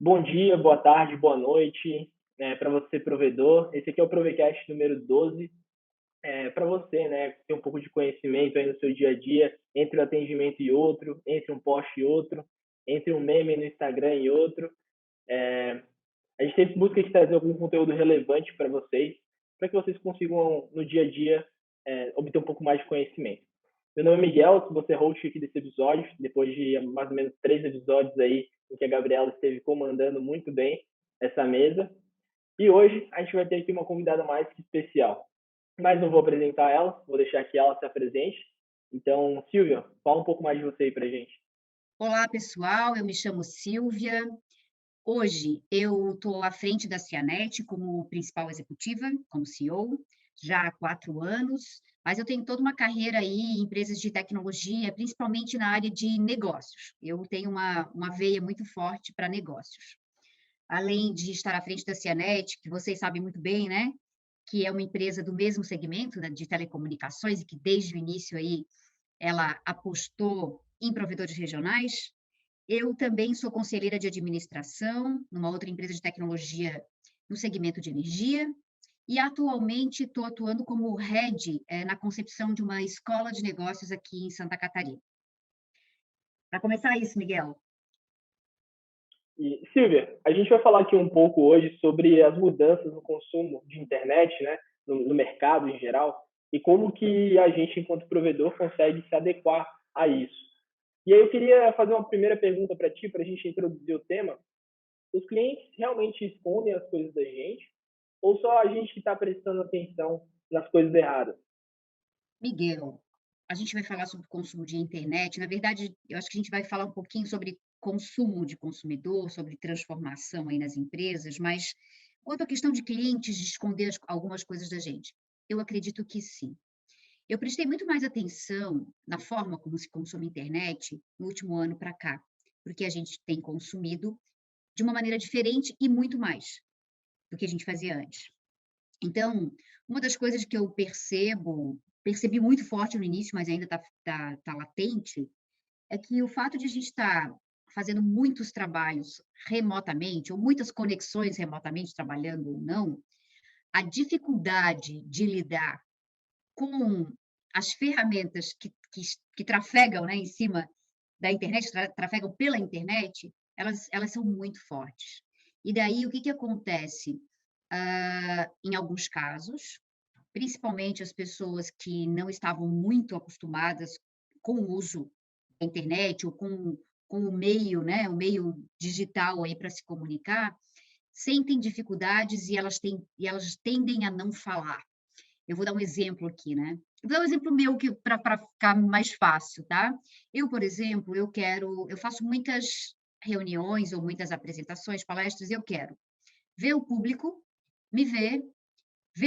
Bom dia, boa tarde, boa noite, para você provedor. Esse aqui é o Provecast número 12. Para você, né, ter um pouco de conhecimento aí no seu dia a dia, entre um atendimento e outro, entre um post e outro, entre um meme no Instagram e outro. A gente sempre busca aqui trazer algum conteúdo relevante para vocês, para que vocês consigam, no dia a dia, obter um pouco mais de conhecimento. Meu nome é Miguel, sou você host aqui desse episódio, depois de mais ou menos 3 episódios aí, em que a Gabriela esteve comandando muito bem essa mesa. E hoje a gente vai ter aqui uma convidada mais que especial. Mas não vou apresentar ela, vou deixar que ela se apresente. Então, Silvia, fala um pouco mais de você aí pra gente. Olá, pessoal. Eu me chamo Silvia. Hoje eu estou à frente da Cianet como principal executiva, como CEO, já há 4 anos, mas eu tenho toda uma carreira aí em empresas de tecnologia, principalmente na área de negócios. Eu tenho uma veia muito forte para negócios. Além de estar à frente da Cianet, que vocês sabem muito bem, né? Que é uma empresa do mesmo segmento, né, de telecomunicações e que desde o início aí ela apostou em provedores regionais. Eu também sou conselheira de administração numa outra empresa de tecnologia no segmento de energia e atualmente estou atuando como head na concepção de uma escola de negócios aqui em Santa Catarina. Para começar isso, Miguel. E, Silvia, a gente vai falar aqui um pouco hoje sobre as mudanças no consumo de internet, né, no mercado em geral, e como que a gente, enquanto provedor, consegue se adequar a isso. E aí eu queria fazer uma primeira pergunta para ti, para a gente introduzir o tema. Os clientes realmente escondem as coisas da gente ou só a gente que está prestando atenção nas coisas erradas? Miguel, a gente vai falar sobre consumo de internet. Na verdade, eu acho que a gente vai falar um pouquinho sobre consumo de consumidor, sobre transformação aí nas empresas, mas quanto à questão de clientes de esconder algumas coisas da gente, eu acredito que sim. Eu prestei muito mais atenção na forma como se consome internet no último ano para cá, porque a gente tem consumido de uma maneira diferente e muito mais do que a gente fazia antes. Então, uma das coisas que eu percebi muito forte no início, mas ainda está latente, é que o fato de a gente estar fazendo muitos trabalhos remotamente, ou muitas conexões remotamente, trabalhando ou não, a dificuldade de lidar com as ferramentas que trafegam, né, em cima da internet, trafegam pela internet, elas são muito fortes. E daí o que acontece? Em alguns casos, principalmente as pessoas que não estavam muito acostumadas com o uso da internet ou com o meio, né, o meio digital aí para se comunicar, sentem dificuldades e elas tendem a não falar. Eu vou dar um exemplo aqui, né. Eu vou dar um exemplo meu que para ficar mais fácil, tá. Eu, por exemplo, eu faço muitas reuniões ou muitas apresentações, palestras, e eu quero ver o público, me ver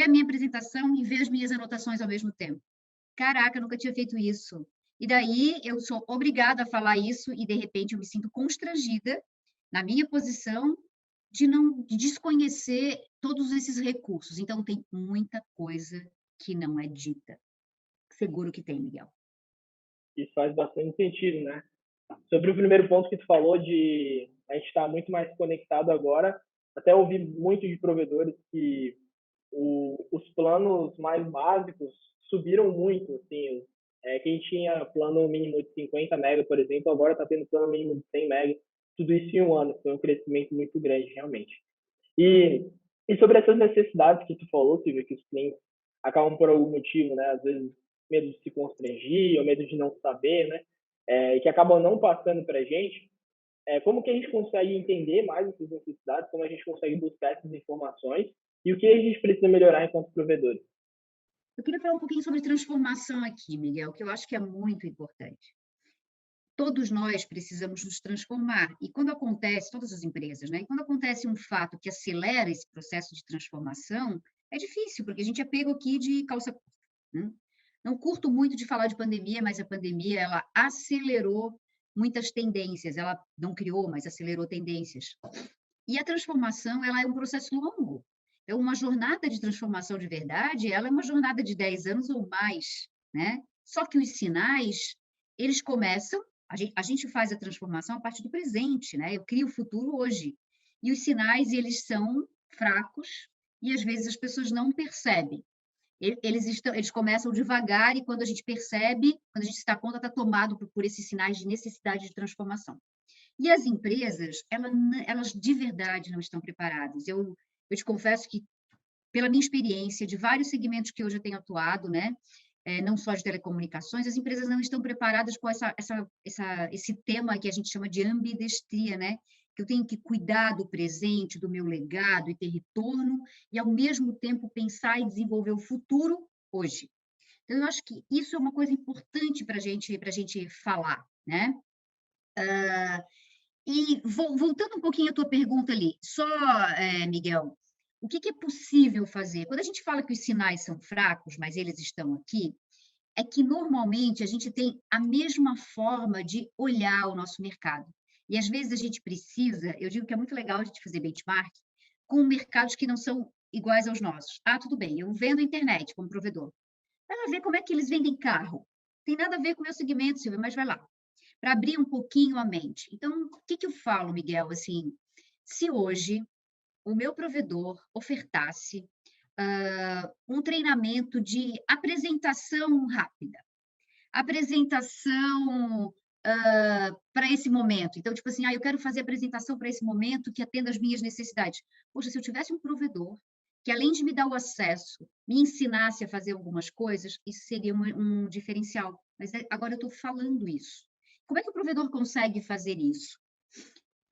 a minha apresentação e ver as minhas anotações ao mesmo tempo. Caraca, eu nunca tinha feito isso. E daí eu sou obrigada a falar isso e, de repente, eu me sinto constrangida, na minha posição, de desconhecer todos esses recursos. Então tem muita coisa que não é dita. Seguro que tem, Miguel. Isso faz bastante sentido, né? Sobre o primeiro ponto que tu falou de a gente estar muito mais conectado agora, até ouvi muito de provedores que os planos mais básicos subiram muito, assim, quem tinha plano mínimo de 50 mega, por exemplo, agora está tendo plano mínimo de 100 mega, tudo isso em um ano, foi um crescimento muito grande, realmente. E, e sobre essas necessidades que tu falou, Silvia, que os clientes acabam por algum motivo, né, às vezes medo de se constrangir, ou medo de não saber, né, e que acabam não passando para a gente, como que a gente consegue entender mais essas necessidades, como a gente consegue buscar essas informações e o que a gente precisa melhorar enquanto provedores. Eu queria falar um pouquinho sobre transformação aqui, Miguel, que eu acho que é muito importante. Todos nós precisamos nos transformar. E quando acontece, todas as empresas, né? E quando acontece um fato que acelera esse processo de transformação, é difícil, porque a gente é pego aqui de calça curta, né? Não curto muito de falar de pandemia, mas a pandemia ela acelerou muitas tendências. Ela não criou, mas acelerou tendências. E a transformação, ela é um processo longo. É uma jornada de transformação de verdade, ela é uma jornada de 10 anos ou mais, né? Só que os sinais, eles começam, a gente faz a transformação a partir do presente, né? Eu crio o futuro hoje. E os sinais, eles são fracos e às vezes as pessoas não percebem. Eles começam devagar e quando a gente percebe, quando a gente se dá conta, está tomado por esses sinais de necessidade de transformação. E as empresas, elas de verdade não estão preparadas. Eu te confesso que, pela minha experiência de vários segmentos que hoje eu tenho atuado, né, não só de telecomunicações, as empresas não estão preparadas com esse tema que a gente chama de ambidestria, né? Que eu tenho que cuidar do presente, do meu legado e ter retorno, e ao mesmo tempo pensar e desenvolver o futuro hoje. Então, eu acho que isso é uma coisa importante para gente falar, né? E voltando um pouquinho à tua pergunta ali, só, Miguel, o que é possível fazer? Quando a gente fala que os sinais são fracos, mas eles estão aqui, é que normalmente a gente tem a mesma forma de olhar o nosso mercado. E às vezes a gente precisa, eu digo que é muito legal a gente fazer benchmark com mercados que não são iguais aos nossos. Ah, tudo bem, eu vendo internet como provedor. Vai lá ver como é que eles vendem carro. Tem nada a ver com o meu segmento, Silvia, mas vai lá para abrir um pouquinho a mente. Então, o que eu falo, Miguel? Assim, se hoje o meu provedor ofertasse um treinamento de apresentação rápida, apresentação para esse momento. Então, tipo assim, eu quero fazer apresentação para esse momento que atenda às minhas necessidades. Poxa, se eu tivesse um provedor que, além de me dar o acesso, me ensinasse a fazer algumas coisas, isso seria um diferencial. Mas agora eu estou falando isso. Como é que o provedor consegue fazer isso?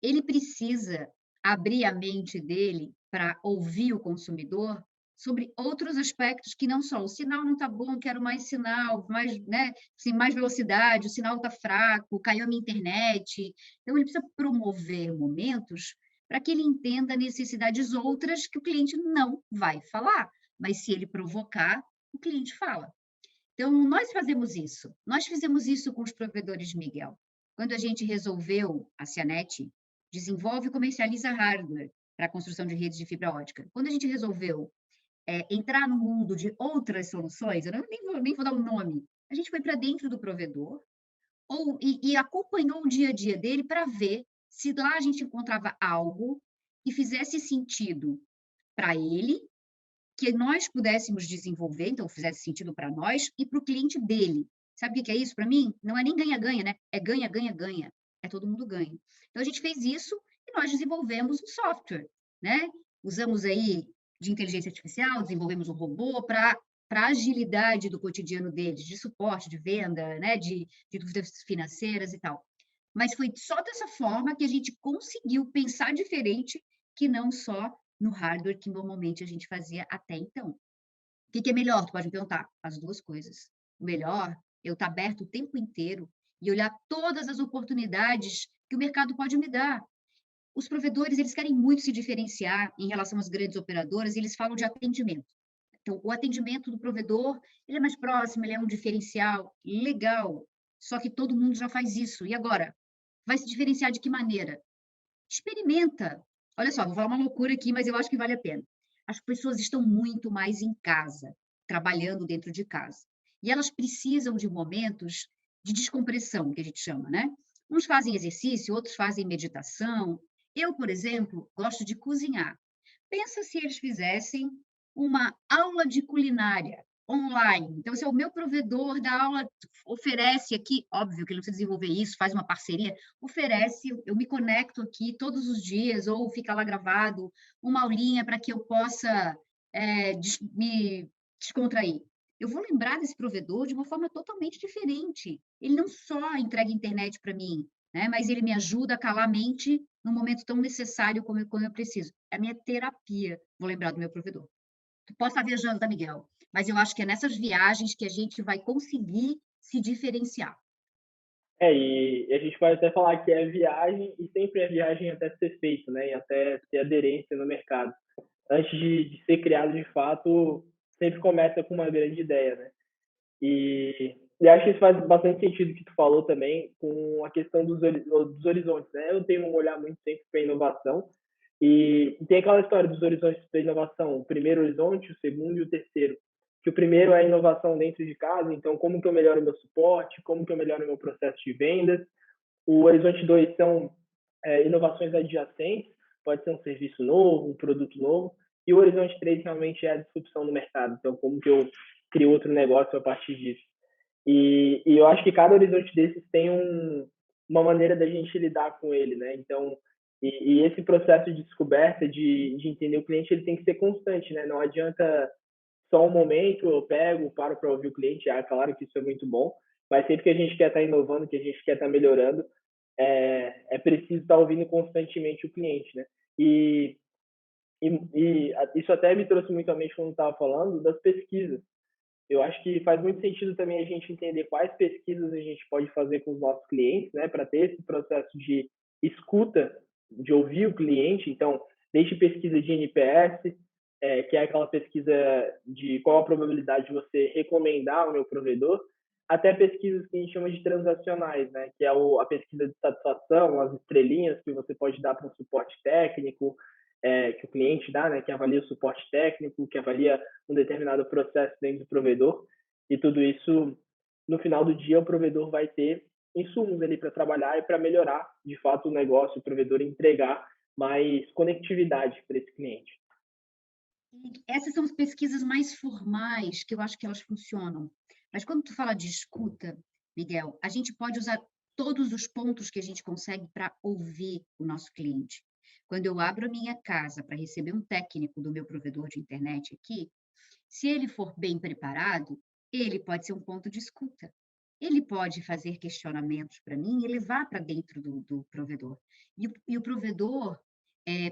Ele precisa abrir a mente dele para ouvir o consumidor sobre outros aspectos que não só o sinal não está bom, quero mais sinal, mais, né, assim, mais velocidade, o sinal está fraco, caiu a minha internet. Então, ele precisa promover momentos para que ele entenda necessidades outras que o cliente não vai falar, mas se ele provocar, o cliente fala. Então, nós fazemos isso. Nós fizemos isso com os provedores, Miguel. Quando a gente resolveu, a Cianet desenvolve e comercializa hardware para a construção de redes de fibra ótica. Quando a gente resolveu entrar no mundo de outras soluções, eu nem vou dar um nome, a gente foi para dentro do provedor e acompanhou o dia a dia dele para ver se lá a gente encontrava algo que fizesse sentido para ele, que nós pudéssemos desenvolver, então fizesse sentido para nós e para o cliente dele. Sabe o que é isso para mim? Não é nem ganha-ganha, né? É ganha, ganha, ganha. É todo mundo ganha. Então a gente fez isso e nós desenvolvemos um software, né? Usamos aí de inteligência artificial, desenvolvemos um robô para a agilidade do cotidiano deles, de suporte, de venda, né? De dúvidas financeiras e tal. Mas foi só dessa forma que a gente conseguiu pensar diferente que não só no hardware que normalmente a gente fazia até então. O que é melhor? Tu pode me perguntar. As duas coisas. O melhor é eu estar aberto o tempo inteiro e olhar todas as oportunidades que o mercado pode me dar. Os provedores, eles querem muito se diferenciar em relação às grandes operadoras e eles falam de atendimento. Então, o atendimento do provedor, ele é mais próximo, ele é um diferencial legal, só que todo mundo já faz isso. E agora? Vai se diferenciar de que maneira? Experimenta. Olha só, vou falar uma loucura aqui, mas eu acho que vale a pena. As pessoas estão muito mais em casa, trabalhando dentro de casa. E elas precisam de momentos de descompressão, que a gente chama, né? Uns fazem exercício, outros fazem meditação. Eu, por exemplo, gosto de cozinhar. Pensa se eles fizessem uma aula de culinária online. Então, se é o meu provedor da aula oferece aqui, óbvio que ele não precisa desenvolver isso, faz uma parceria, oferece, eu me conecto aqui todos os dias, ou fica lá gravado, uma aulinha para que eu possa me descontrair. Eu vou lembrar desse provedor de uma forma totalmente diferente. Ele não só entrega internet para mim, né, mas ele me ajuda a calar a mente num momento tão necessário como eu preciso. É a minha terapia, vou lembrar do meu provedor. Tu pode estar viajando, tá, Miguel? Mas eu acho que é nessas viagens que a gente vai conseguir se diferenciar. E a gente pode até falar que é viagem e sempre é viagem até ser feito, né? E até ter aderência no mercado. Antes de ser criado de fato, sempre começa com uma grande ideia, né? E acho que isso faz bastante sentido o que tu falou também com a questão dos horizontes, né? Eu tenho um olhar muito sempre para a inovação e tem aquela história dos horizontes da inovação, o primeiro horizonte, o segundo e o terceiro. Que o primeiro é a inovação dentro de casa, então como que eu melhoro o meu suporte, como que eu melhoro o meu processo de vendas. O horizonte 2 são inovações adjacentes, pode ser um serviço novo, um produto novo, e o horizonte 3 realmente é a disrupção no mercado. Então, como que eu crio outro negócio a partir disso? E eu acho que cada horizonte desses tem uma maneira da gente lidar com ele, né? Então, e esse processo de descoberta, de entender o cliente, ele tem que ser constante, né? Não adianta só um momento, eu pego, paro para ouvir o cliente, claro que isso é muito bom, mas sempre que a gente quer estar inovando, que a gente quer estar melhorando, é preciso estar ouvindo constantemente o cliente, né? E isso até me trouxe muito à mente quando estava falando das pesquisas. Eu acho que faz muito sentido também a gente entender quais pesquisas a gente pode fazer com os nossos clientes, né, para ter esse processo de escuta, de ouvir o cliente. Então, desde pesquisa de NPS, que é aquela pesquisa de qual a probabilidade de você recomendar o meu provedor, até pesquisas que a gente chama de transacionais, né, que é a pesquisa de satisfação, as estrelinhas que você pode dar para um suporte técnico, que o cliente dá, né, que avalia o suporte técnico, que avalia um determinado processo dentro do provedor, e tudo isso, no final do dia, o provedor vai ter insumos ali para trabalhar e para melhorar, de fato, o negócio, o provedor entregar mais conectividade para esse cliente. E essas são as pesquisas mais formais, que eu acho que elas funcionam. Mas quando tu fala de escuta, Miguel, a gente pode usar todos os pontos que a gente consegue para ouvir o nosso cliente. Quando eu abro a minha casa para receber um técnico do meu provedor de internet aqui, se ele for bem preparado, ele pode ser um ponto de escuta. Ele pode fazer questionamentos para mim e levar para dentro do provedor. E o provedor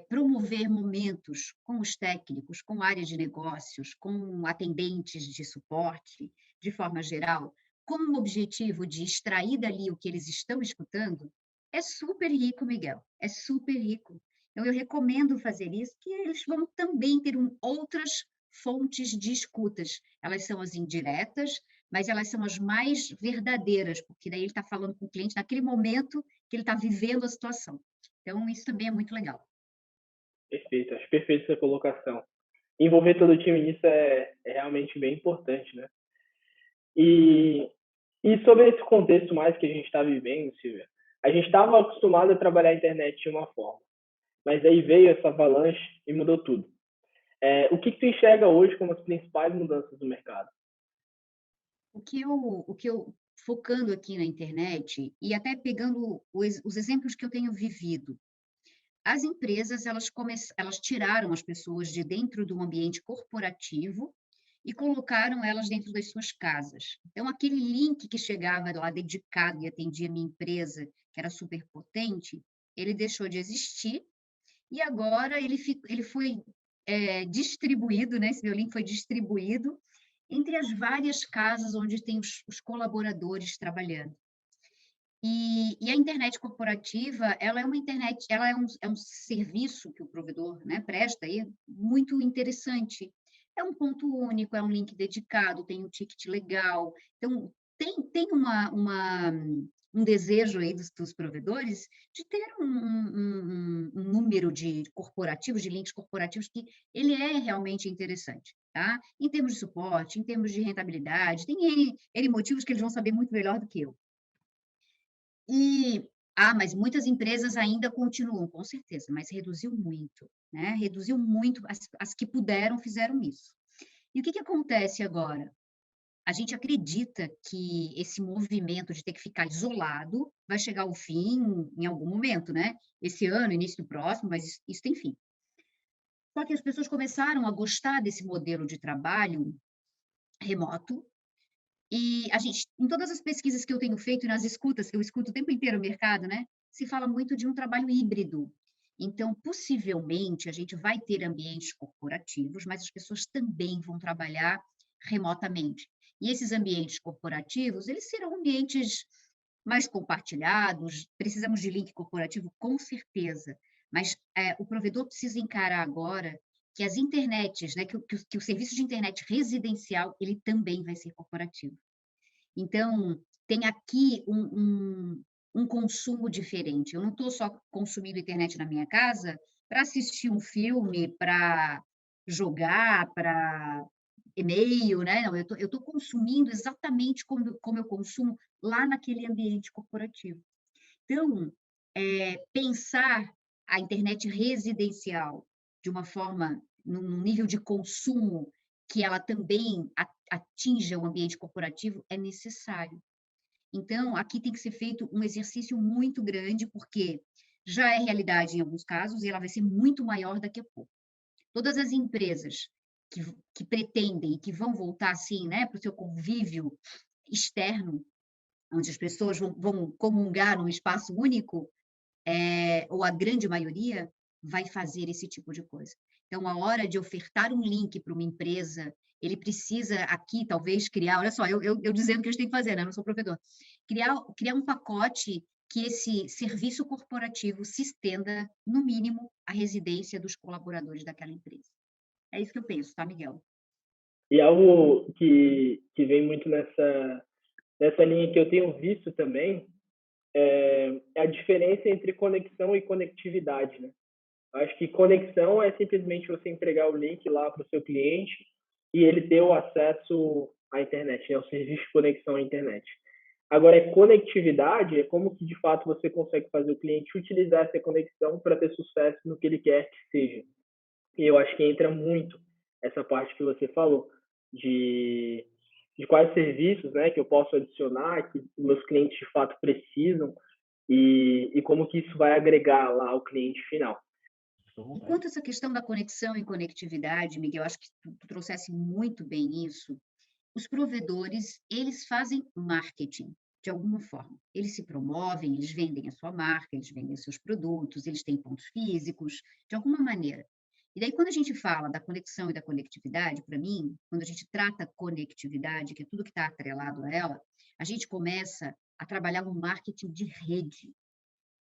promover momentos com os técnicos, com área de negócios, com atendentes de suporte, de forma geral, com o objetivo de extrair dali o que eles estão escutando, é super rico, Miguel, é super rico. Então, eu recomendo fazer isso, que eles vão também ter outras fontes de escutas. Elas são as indiretas, mas elas são as mais verdadeiras, porque daí ele está falando com o cliente naquele momento que ele está vivendo a situação. Então, isso também é muito legal. Perfeito, acho perfeita essa colocação. Envolver todo o time nisso é realmente bem importante, né? E, e sobre esse contexto mais que a gente está vivendo, Silvia, a gente estava acostumado a trabalhar a internet de uma forma, mas aí veio essa avalanche e mudou tudo. O que tu enxerga hoje como as principais mudanças do mercado? O que eu focando aqui na internet e até pegando os exemplos que eu tenho vivido, as empresas elas tiraram as pessoas de dentro do ambiente corporativo e colocaram elas dentro das suas casas. Então, aquele link que chegava lá dedicado e atendia a minha empresa, que era super potente, ele deixou de existir e agora ele foi distribuído, né? Esse meu link foi distribuído entre as várias casas onde tem os colaboradores trabalhando. E a internet corporativa, ela é uma internet, ela é um serviço que o provedor, né, presta aí, muito interessante. É um ponto único, é um link dedicado, tem um ticket legal. Então, tem um desejo aí dos provedores de ter um número de corporativos, de links corporativos, que ele é realmente interessante, tá? Em termos de suporte, em termos de rentabilidade, tem N motivos que eles vão saber muito melhor do que eu. Mas muitas empresas ainda continuam, com certeza, mas reduziu muito, né? Reduziu muito, as que puderam fizeram isso. E o que acontece agora? A gente acredita que esse movimento de ter que ficar isolado vai chegar ao fim em algum momento, né? Esse ano, início do próximo, mas isso tem fim. Só que as pessoas começaram a gostar desse modelo de trabalho remoto, e a gente, em todas as pesquisas que eu tenho feito e nas escutas, que eu escuto o tempo inteiro o mercado, né, se fala muito de um trabalho híbrido. Então, possivelmente, a gente vai ter ambientes corporativos, mas as pessoas também vão trabalhar remotamente. E esses ambientes corporativos, eles serão ambientes mais compartilhados, precisamos de link corporativo, com certeza, mas o provedor precisa encarar agora que as internets, né, que o serviço de internet residencial, ele também vai ser corporativo. Então, tem aqui um consumo diferente. Eu não estou só consumindo internet na minha casa para assistir um filme, para jogar, para e-mail, né? Não, eu estou consumindo exatamente como eu consumo lá naquele ambiente corporativo. Então, pensar a internet residencial de uma forma, num nível de consumo que ela também atinja o ambiente corporativo, é necessário. Então, aqui tem que ser feito um exercício muito grande, porque já é realidade em alguns casos e ela vai ser muito maior daqui a pouco. Todas as empresas que pretendem e que vão voltar, assim, né, para o seu convívio externo, onde as pessoas vão comungar num espaço único, ou a grande maioria, vai fazer esse tipo de coisa. Então, a hora de ofertar um link para uma empresa, ele precisa aqui talvez criar, olha só, eu dizendo o que eles têm que fazer, né, eu não sou provedor. Criar um pacote que esse serviço corporativo se estenda, no mínimo, à residência dos colaboradores daquela empresa. É isso que eu penso, tá, Miguel? E algo que vem muito nessa linha que eu tenho visto também é a diferença entre conexão e conectividade, né? Acho que conexão é simplesmente você entregar o link lá para o seu cliente e ele ter o acesso à internet, né? O serviço de conexão à internet. Agora, conectividade é como que de fato você consegue fazer o cliente utilizar essa conexão para ter sucesso no que ele quer que seja. E eu acho que entra muito essa parte que você falou de, de quais serviços, né, que eu posso adicionar, que meus clientes de fato precisam e como que isso vai agregar lá ao cliente final. E quanto a essa questão da conexão e conectividade, Miguel, acho que tu trouxesse muito bem isso. Os provedores, eles fazem marketing de alguma forma. Eles se promovem, eles vendem a sua marca, eles vendem os seus produtos, eles têm pontos físicos, de alguma maneira. E daí, quando a gente fala da conexão e da conectividade, para mim, quando a gente trata conectividade, que é tudo que está atrelado a ela, a gente começa a trabalhar um marketing de rede.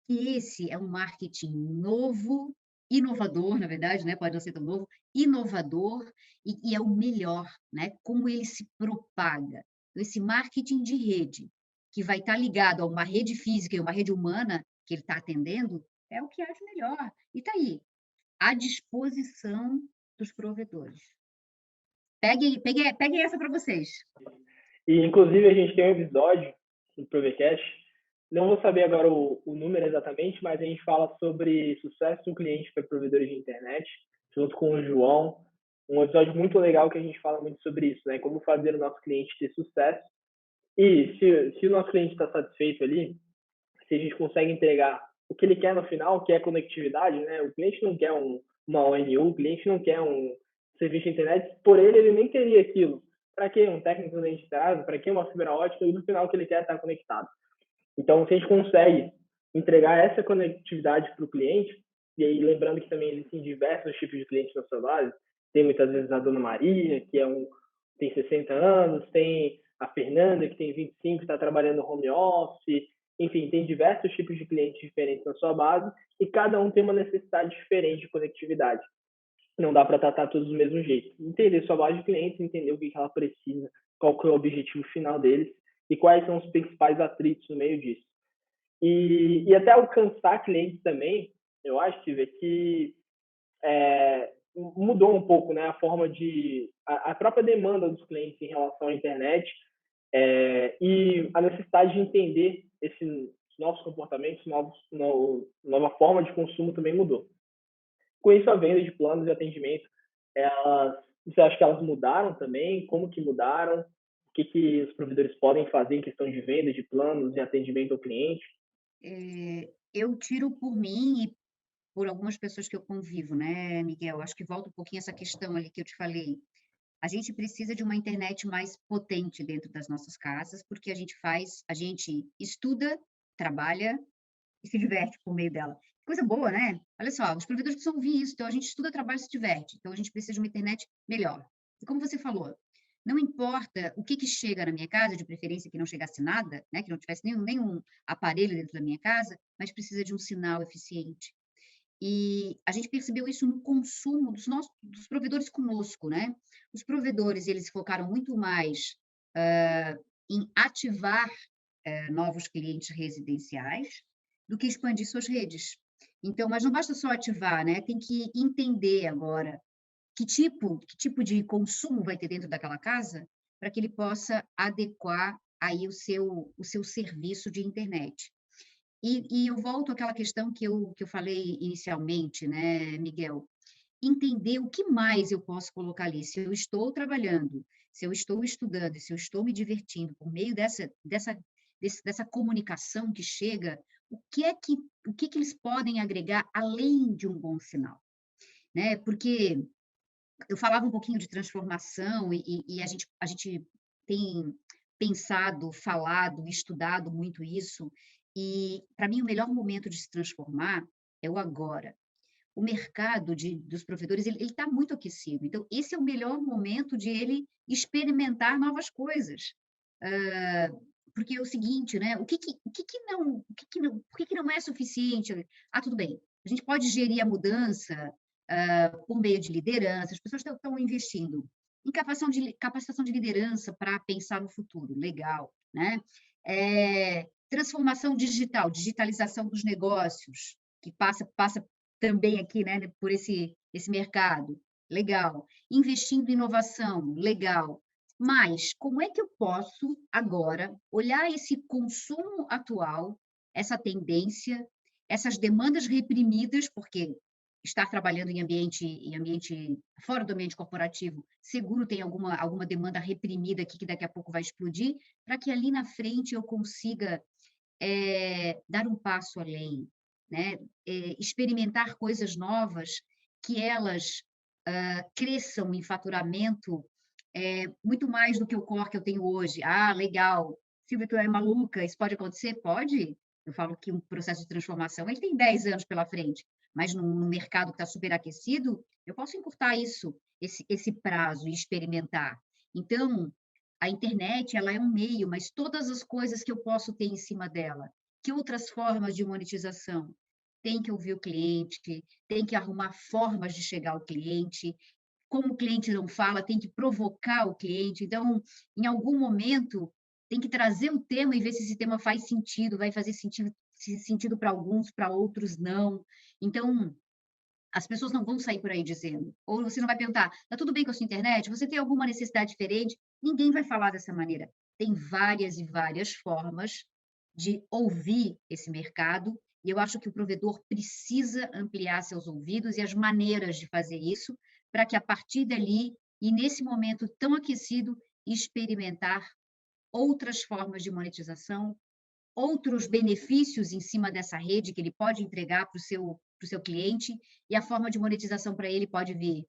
E esse é um marketing novo, inovador, na verdade, né, pode não ser tão novo, inovador e é o melhor, né, como ele se propaga. Então, esse marketing de rede, que vai estar ligado a uma rede física e uma rede humana que ele está atendendo, é o que há de melhor. E está aí, à disposição dos provedores. Peguem essa para vocês. E, inclusive, a gente tem um episódio do Provecast, não vou saber agora o número exatamente, mas a gente fala sobre sucesso do cliente para provedores de internet, junto com o João. Um episódio muito legal que a gente fala muito sobre isso, né? Como fazer o nosso cliente ter sucesso. E se o nosso cliente está satisfeito ali, se a gente consegue entregar o que ele quer no final, que é conectividade, né? O cliente não quer uma ONU, o cliente não quer um serviço de internet, por ele nem queria aquilo. Para que um técnico dentro de casa? Para que uma fibra ótica? E no final o que ele quer é estar conectado. Então, se a gente consegue entregar essa conectividade para o cliente, e aí lembrando que também existem diversos tipos de clientes na sua base, tem muitas vezes a Dona Maria, que tem 60 anos, tem a Fernanda, que tem 25, que está trabalhando no home office, enfim, tem diversos tipos de clientes diferentes na sua base e cada um tem uma necessidade diferente de conectividade. Não dá para tratar todos do mesmo jeito. Entender sua base de clientes, entender o que ela precisa, qual que é o objetivo final deles e quais são os principais atritos no meio disso. E até alcançar clientes também, eu acho que mudou um pouco, né, a forma a própria demanda dos clientes em relação à internet e a necessidade de entender esses novos comportamentos, nova forma de consumo também mudou. Com isso, a venda de planos de atendimento, você acha que elas mudaram também? Como que mudaram? O que os provedores podem fazer em questão de venda de planos de atendimento ao cliente? Eu tiro por mim e por algumas pessoas que eu convivo, né, Miguel? Acho que volta um pouquinho essa questão ali que eu te falei. A gente precisa de uma internet mais potente dentro das nossas casas, porque a gente estuda, trabalha e se diverte por meio dela. Coisa boa, né? Olha só, os provedores precisam ouvir isso. Então, a gente estuda, trabalha e se diverte. Então, a gente precisa de uma internet melhor. E como você falou, não importa o que chega na minha casa, de preferência que não chegasse nada, né? Que não tivesse nenhum aparelho dentro da minha casa, mas precisa de um sinal eficiente. E a gente percebeu isso no consumo dos provedores conosco, né? Os provedores, eles focaram muito mais em ativar novos clientes residenciais do que expandir suas redes. Então, mas não basta só ativar, né? Tem que entender agora que tipo de consumo vai ter dentro daquela casa para que ele possa adequar aí o seu serviço de internet. E eu volto àquela questão que eu falei inicialmente, né, Miguel, entender o que mais eu posso colocar ali. Se eu estou trabalhando, se eu estou estudando, se eu estou me divertindo por meio dessa comunicação que chega, o que que eles podem agregar além de um bom sinal, né? Porque eu falava um pouquinho de transformação e a gente tem pensado, falado, estudado muito isso, e para mim o melhor momento de se transformar é o agora. O mercado dos provedores, ele está muito aquecido, então esse é o melhor momento de ele experimentar novas coisas. Hã, porque é o seguinte, né, o que que não é suficiente? Ah, tudo bem, a gente pode gerir a mudança, por meio de liderança, as pessoas estão investindo em capacitação de liderança para pensar no futuro, legal, né. Transformação digital, digitalização dos negócios, que passa também aqui, né, por esse mercado, legal. Investindo em inovação, legal. Mas como é que eu posso agora olhar esse consumo atual, essa tendência, essas demandas reprimidas, porque estar trabalhando em ambiente fora do ambiente corporativo, seguro tem alguma demanda reprimida aqui que daqui a pouco vai explodir, para que ali na frente eu consiga, dar um passo além, né, experimentar coisas novas que elas, cresçam em faturamento, muito mais do que o core que eu tenho hoje. "Ah, legal, Silvia, tu é maluca, isso pode acontecer?" Pode. Eu falo que um processo de transformação, ele tem 10 anos pela frente, mas num mercado que está superaquecido, eu posso encurtar esse prazo e experimentar. Então, a internet, ela é um meio, mas todas as coisas que eu posso ter em cima dela, que outras formas de monetização? Tem que ouvir o cliente, tem que arrumar formas de chegar ao cliente, como o cliente não fala, tem que provocar o cliente. Então, em algum momento, tem que trazer o tema e ver se esse tema faz sentido, vai fazer sentido para alguns, para outros não. Então, as pessoas não vão sair por aí dizendo. Ou você não vai perguntar: "Tá tudo bem com a sua internet? Você tem alguma necessidade diferente?" Ninguém vai falar dessa maneira. Tem várias e várias formas de ouvir esse mercado, e eu acho que o provedor precisa ampliar seus ouvidos e as maneiras de fazer isso, para que a partir dali, e nesse momento tão aquecido, experimentar outras formas de monetização, outros benefícios em cima dessa rede que ele pode entregar para o seu cliente, e a forma de monetização para ele pode vir,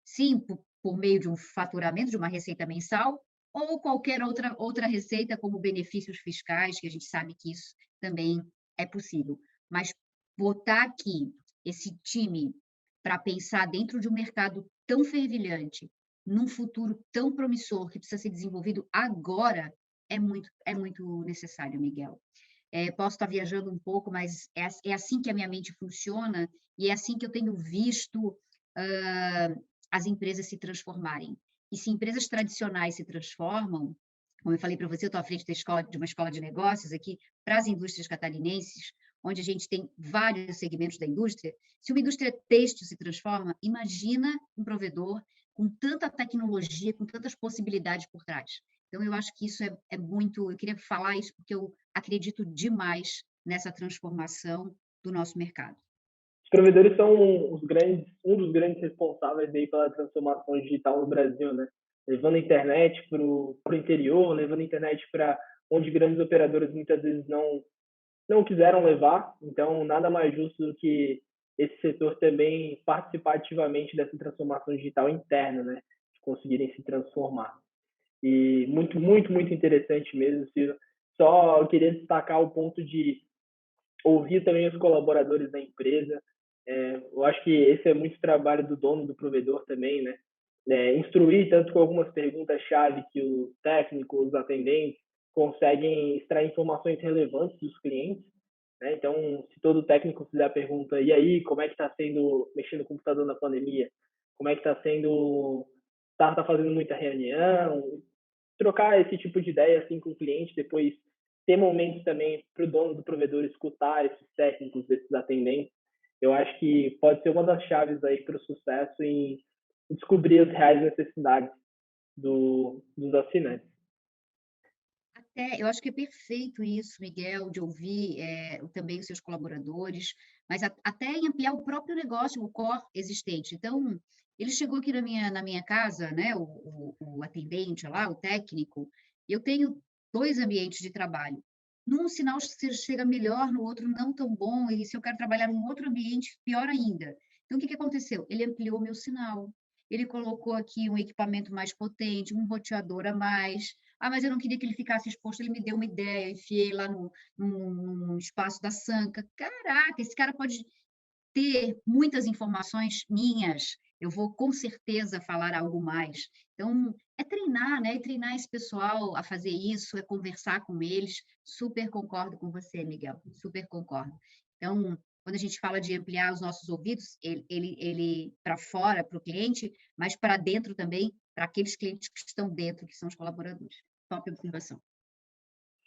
sim, por meio de um faturamento, de uma receita mensal, ou qualquer outra receita, como benefícios fiscais, que a gente sabe que isso também é possível. Mas botar aqui esse time para pensar dentro de um mercado tão fervilhante, num futuro tão promissor, que precisa ser desenvolvido agora, é muito necessário, Miguel. Posso estar viajando um pouco, mas é assim que a minha mente funciona e é assim que eu tenho visto, hã, as empresas se transformarem. E se empresas tradicionais se transformam, como eu falei para você, eu estou à frente de uma escola de negócios aqui para as indústrias catarinenses, onde a gente tem vários segmentos da indústria. Se uma indústria têxtil se transforma, imagina um provedor com tanta tecnologia, com tantas possibilidades por trás. Então eu acho que isso é muito, eu queria falar isso porque eu acredito demais nessa transformação do nosso mercado. Os provedores são um dos grandes responsáveis aí pela transformação digital no Brasil, né? Levando a internet para o interior, levando a internet para onde grandes operadoras muitas vezes não quiseram levar. Então, nada mais justo do que esse setor também participar ativamente dessa transformação digital interna, né? De conseguirem se transformar. E muito, muito, muito interessante mesmo, Silvio. Só eu queria destacar o ponto de ouvir também os colaboradores da empresa. Eu acho que esse é muito trabalho do dono do provedor também, né? Instruir tanto com algumas perguntas-chave que os técnicos, os atendentes conseguem extrair informações relevantes dos clientes, né? Então, se todo técnico fizer a pergunta, e aí, como é que está sendo mexer no computador na pandemia? Como é que está sendo, tá fazendo muita reunião? Trocar esse tipo de ideia assim com o cliente, depois ter momentos também para o dono do provedor escutar esses técnicos, esses atendentes. Eu acho que pode ser uma das chaves aí para o sucesso em descobrir as reais necessidades dos assinantes. Eu acho que é perfeito isso, Miguel, de ouvir também os seus colaboradores, mas até em ampliar o próprio negócio, o core existente. Então, ele chegou aqui na minha casa, né, o atendente lá, o técnico, e eu tenho dois ambientes de trabalho. Num sinal chega melhor, no outro não tão bom, e se eu quero trabalhar num outro ambiente, pior ainda. Então, o que que aconteceu? Ele ampliou o meu sinal, ele colocou aqui um equipamento mais potente, um roteador a mais, mas eu não queria que ele ficasse exposto, ele me deu uma ideia, enfiei lá no espaço da sanca. Caraca, esse cara pode ter muitas informações minhas, eu vou com certeza falar algo mais. Então, é treinar, né? É treinar esse pessoal a fazer isso, é conversar com eles. Super concordo com você, Miguel, super concordo. Então, quando a gente fala de ampliar os nossos ouvidos, ele para fora, para o cliente, mas para dentro também, para aqueles clientes que estão dentro, que são os colaboradores. Top observação.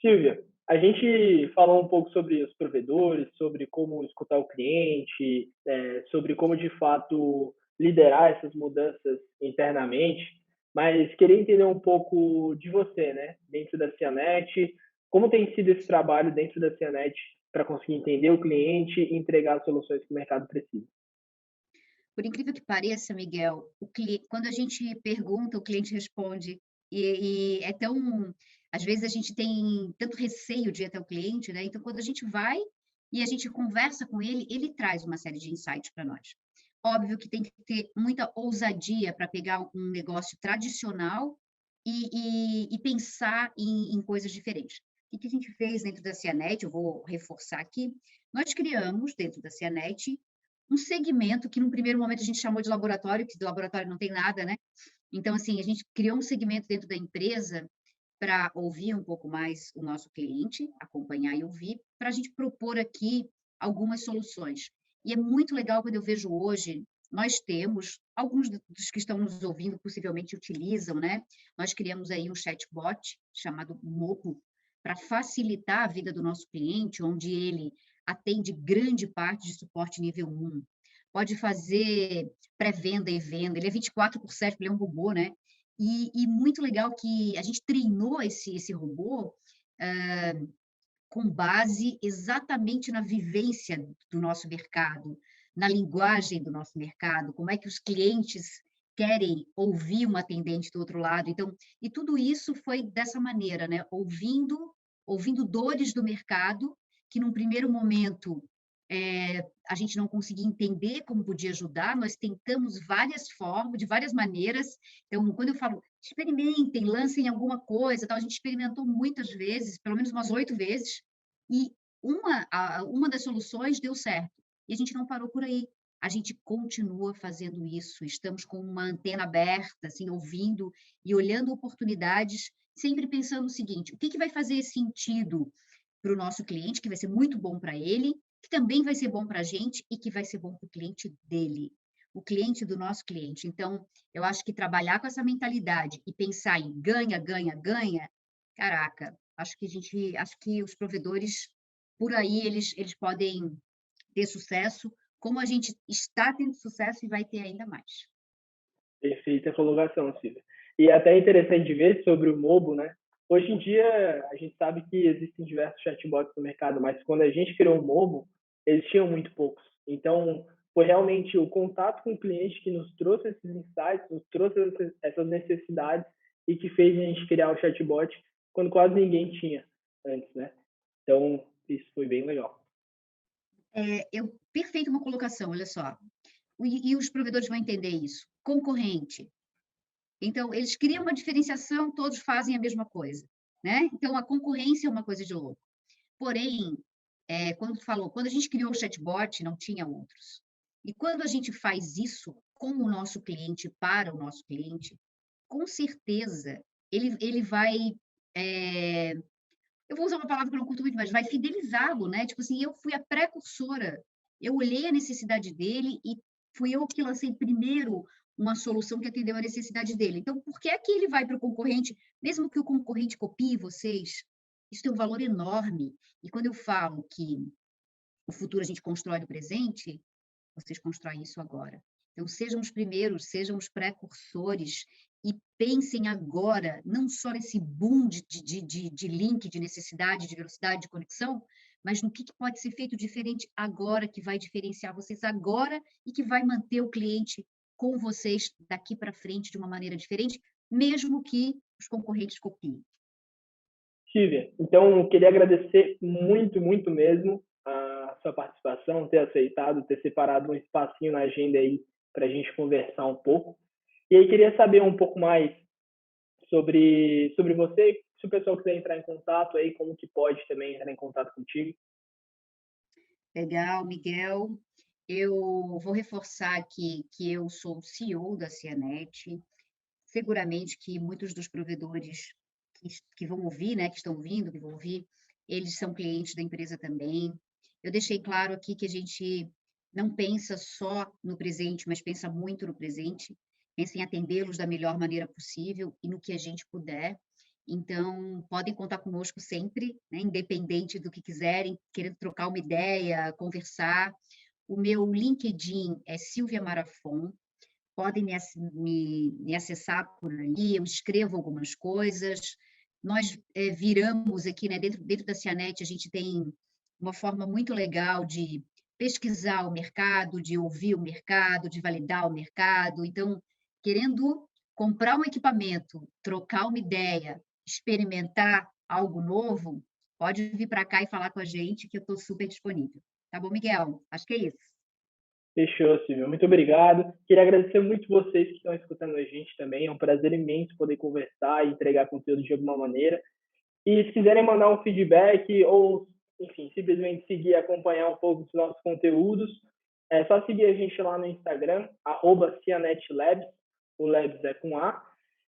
Silvia, a gente falou um pouco sobre os provedores, sobre como escutar o cliente, sobre como de fato liderar essas mudanças internamente, mas queria entender um pouco de você, né? Dentro da Cianet, como tem sido esse trabalho dentro da Cianet para conseguir entender o cliente e entregar as soluções que o mercado precisa? Por incrível que pareça, Miguel, quando a gente pergunta, o cliente responde. E é tão. Às vezes a gente tem tanto receio de ir até o cliente, né? Então, quando a gente vai e a gente conversa com ele, ele traz uma série de insights para nós. Óbvio que tem que ter muita ousadia para pegar um negócio tradicional e pensar em coisas diferentes. O que a gente fez dentro da Cianet? Eu vou reforçar aqui. Nós criamos, dentro da Cianet, um segmento que, num primeiro momento, a gente chamou de laboratório, que de laboratório não tem nada, né? Então, assim, a gente criou um segmento dentro da empresa para ouvir um pouco mais o nosso cliente, acompanhar e ouvir, para a gente propor aqui algumas soluções. E é muito legal quando eu vejo hoje, nós temos, alguns dos que estão nos ouvindo possivelmente utilizam, né? Nós criamos aí um chatbot chamado Mopo, para facilitar a vida do nosso cliente, onde ele atende grande parte de suporte nível 1, pode fazer pré-venda e venda, ele é 24/7, ele é um robô, né? E muito legal que a gente treinou esse robô com base exatamente na vivência do nosso mercado, na linguagem do nosso mercado, como é que os clientes querem ouvir um atendente do outro lado. Então, e tudo isso foi dessa maneira, né? Ouvindo dores do mercado, que num primeiro momento a gente não conseguia entender como podia ajudar, nós tentamos várias formas, de várias maneiras. Então, quando eu falo, experimentem, lancem alguma coisa, tal, a gente experimentou muitas vezes, pelo menos umas 8 vezes, e uma das soluções deu certo. E a gente não parou por aí. A gente continua fazendo isso. Estamos com uma antena aberta, assim, ouvindo e olhando oportunidades, sempre pensando o seguinte: o que que vai fazer sentido para o nosso cliente, que vai ser muito bom para ele, que também vai ser bom para a gente e que vai ser bom para o cliente dele, o cliente do nosso cliente. Então, eu acho que trabalhar com essa mentalidade e pensar em ganha, ganha, ganha, caraca, acho que os provedores por aí eles podem ter sucesso, como a gente está tendo sucesso e vai ter ainda mais. Perfeita colocação, Silvia. E é até interessante de ver sobre o Mobo, né? Hoje em dia, a gente sabe que existem diversos chatbots no mercado, mas quando a gente criou o Mobo, eles tinham muito poucos. Então, foi realmente o contato com o cliente que nos trouxe esses insights, nos trouxe essas necessidades e que fez a gente criar o chatbot quando quase ninguém tinha antes, né? Então, isso foi bem legal. Perfeito uma colocação, olha só. E os provedores vão entender isso. Concorrente. Então, eles criam uma diferenciação, todos fazem a mesma coisa, né? Então, a concorrência é uma coisa de louco. Porém, quando a gente criou o chatbot, não tinha outros. E quando a gente faz isso com o nosso cliente, para o nosso cliente, com certeza ele vai. é, eu vou usar uma palavra que eu não curto muito, mas vai fidelizá-lo, né? Tipo assim, eu fui a precursora, eu olhei a necessidade dele e fui eu que lancei primeiro uma solução que atendeu a necessidade dele. Então, por que é que ele vai para o concorrente, mesmo que o concorrente copie vocês? Isso tem um valor enorme. E quando eu falo que o futuro a gente constrói no presente, vocês constroem isso agora. Então, sejam os primeiros, sejam os precursores e pensem agora, não só nesse boom de link, de necessidade, de velocidade, de conexão, mas no que pode ser feito diferente agora, que vai diferenciar vocês agora e que vai manter o cliente com vocês daqui para frente de uma maneira diferente, mesmo que os concorrentes copiem. Silvia, então eu queria agradecer muito, muito mesmo a sua participação, ter aceitado, ter separado um espacinho na agenda aí para a gente conversar um pouco. E aí queria saber um pouco mais sobre você, se o pessoal quiser entrar em contato aí, como que pode também entrar em contato contigo. Legal, Miguel. Eu vou reforçar aqui que eu sou o CEO da Cianet. Seguramente que muitos dos provedores que vão ouvir, né, que estão ouvindo, que vão ouvir, eles são clientes da empresa também. Eu deixei claro aqui que a gente não pensa só no presente, mas pensa muito no presente, pensa em atendê-los da melhor maneira possível e no que a gente puder. Então, podem contar conosco sempre, né, independente do que quiserem, querendo trocar uma ideia, conversar. O meu LinkedIn é Silvia Marafon. Podem me acessar por ali, eu escrevo algumas coisas. Nós viramos aqui, né, dentro da Cianet, a gente tem uma forma muito legal de pesquisar o mercado, de ouvir o mercado, de validar o mercado. Então, querendo comprar um equipamento, trocar uma ideia, experimentar algo novo, pode vir para cá e falar com a gente, que eu estou super disponível. Tá bom, Miguel? Acho que é isso. Fechou, Silvio. Muito obrigado. Queria agradecer muito vocês que estão escutando a gente também. É um prazer imenso poder conversar e entregar conteúdo de alguma maneira. E se quiserem mandar um feedback ou, enfim, simplesmente seguir e acompanhar um pouco dos nossos conteúdos, é só seguir a gente lá no Instagram, @cianetlabs, o Labs é com A.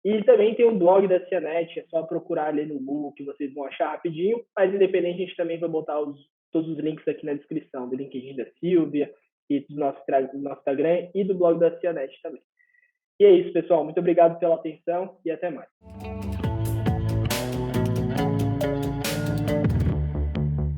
E também tem o blog da Cianet, é só procurar ali no Google que vocês vão achar rapidinho. Mas, independente, a gente também vai botar todos os links aqui na descrição, do LinkedIn da Silvia, e do nosso Instagram e do blog da Cianet também. E é isso, pessoal. Muito obrigado pela atenção e até mais.